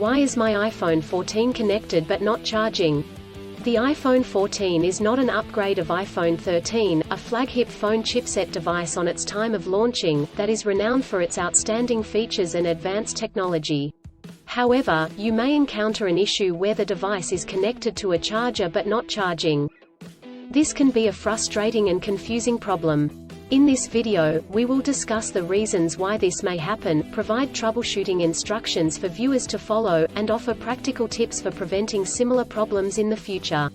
Why is my iPhone 14 connected but not charging? The iPhone 14 is not an upgrade of iPhone 13, a flagship phone chipset device on its time of launching, that is renowned for its outstanding features and advanced technology. However, you may encounter an issue where the device is connected to a charger but not charging. This can be a frustrating and confusing problem. In this video, we will discuss the reasons why this may happen, provide troubleshooting instructions for viewers to follow, and offer practical tips for preventing similar problems in the future.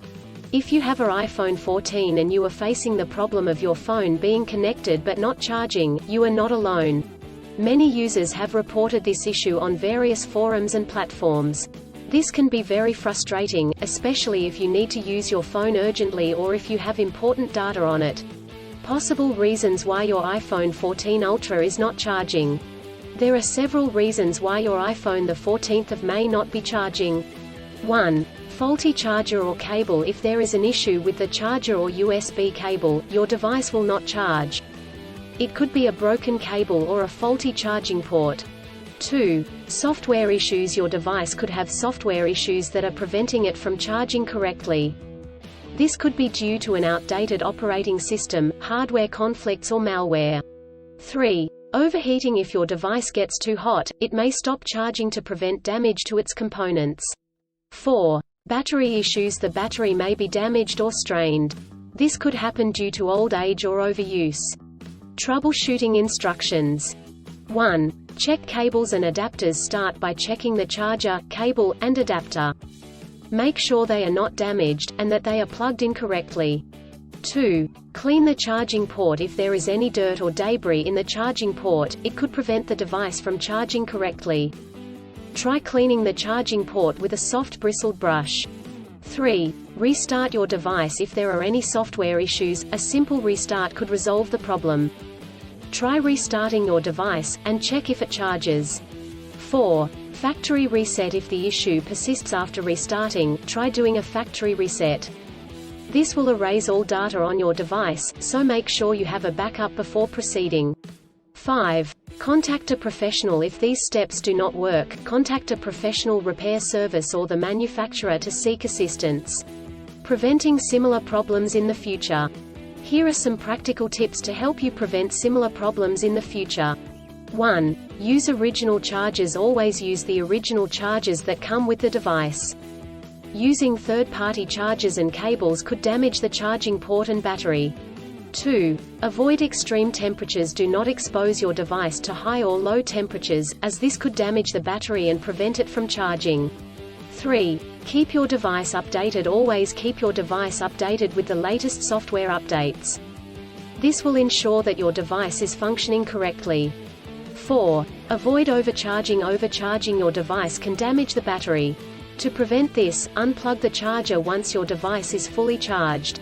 If you have an iPhone 14 and you are facing the problem of your phone being connected but not charging, you are not alone. Many users have reported this issue on various forums and platforms. This can be very frustrating, especially if you need to use your phone urgently or if you have important data on it. Possible reasons why your iPhone 14 Ultra is not charging. There are several reasons why your iPhone the 14th of May not be charging. 1. Faulty charger or cable. If there is an issue with the charger or USB cable, your device will not charge. It could be a broken cable or a faulty charging port. 2. Software issues. Your device could have software issues that are preventing it from charging correctly. This could be due to an outdated operating system, hardware conflicts or malware. 3. Overheating. If your device gets too hot, it may stop charging to prevent damage to its components. 4. Battery issues. The battery may be damaged or strained. This could happen due to old age or overuse. Troubleshooting instructions. 1. Check cables and adapters. Start by checking the charger, cable, and adapter. Make sure they are not damaged, and that they are plugged in correctly. 2. Clean the charging port. If there is any dirt or debris in the charging port, it could prevent the device from charging correctly. Try cleaning the charging port with a soft bristled brush. 3. Restart your device. If there are any software issues, a simple restart could resolve the problem. Try restarting your device, and check if it charges. 4. Factory reset. If the issue persists after restarting, try doing a factory reset. This will erase all data on your device, so make sure you have a backup before proceeding. 5. Contact a professional. If these steps do not work, contact a professional repair service or the manufacturer to seek assistance. Preventing similar problems in the future. Here are some practical tips to help you prevent similar problems in the future. 1. Use original chargers. Always use the original chargers that come with the device. Using third-party chargers and cables could damage the charging port and battery. 2. Avoid extreme temperatures. Do not expose your device to high or low temperatures, as this could damage the battery and prevent it from charging. 3. Keep your device updated. Always keep your device updated with the latest software updates. This will ensure that your device is functioning correctly. 4. Avoid overcharging. Overcharging your device can damage the battery. To prevent this, unplug the charger once your device is fully charged.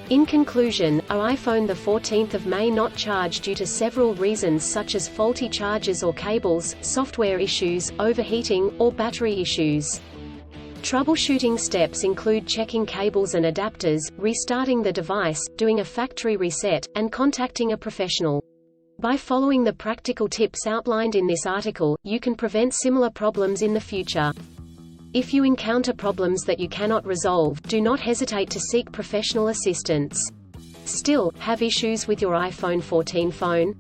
In conclusion, our iPhone the 14th of May not charged due to several reasons such as faulty chargers or cables, software issues, overheating, or battery issues. Troubleshooting steps include checking cables and adapters, restarting the device, doing a factory reset, and contacting a professional. By following the practical tips outlined in this article, you can prevent similar problems in the future. If you encounter problems that you cannot resolve, do not hesitate to seek professional assistance. Still, have issues with your iPhone 14 phone?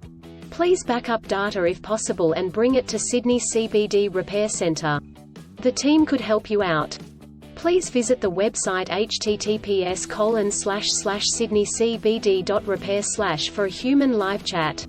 Please back up data if possible and bring it to Sydney CBD Repair Centre. The team could help you out. Please visit the website https://sydneycbd.repair/ for a human live chat.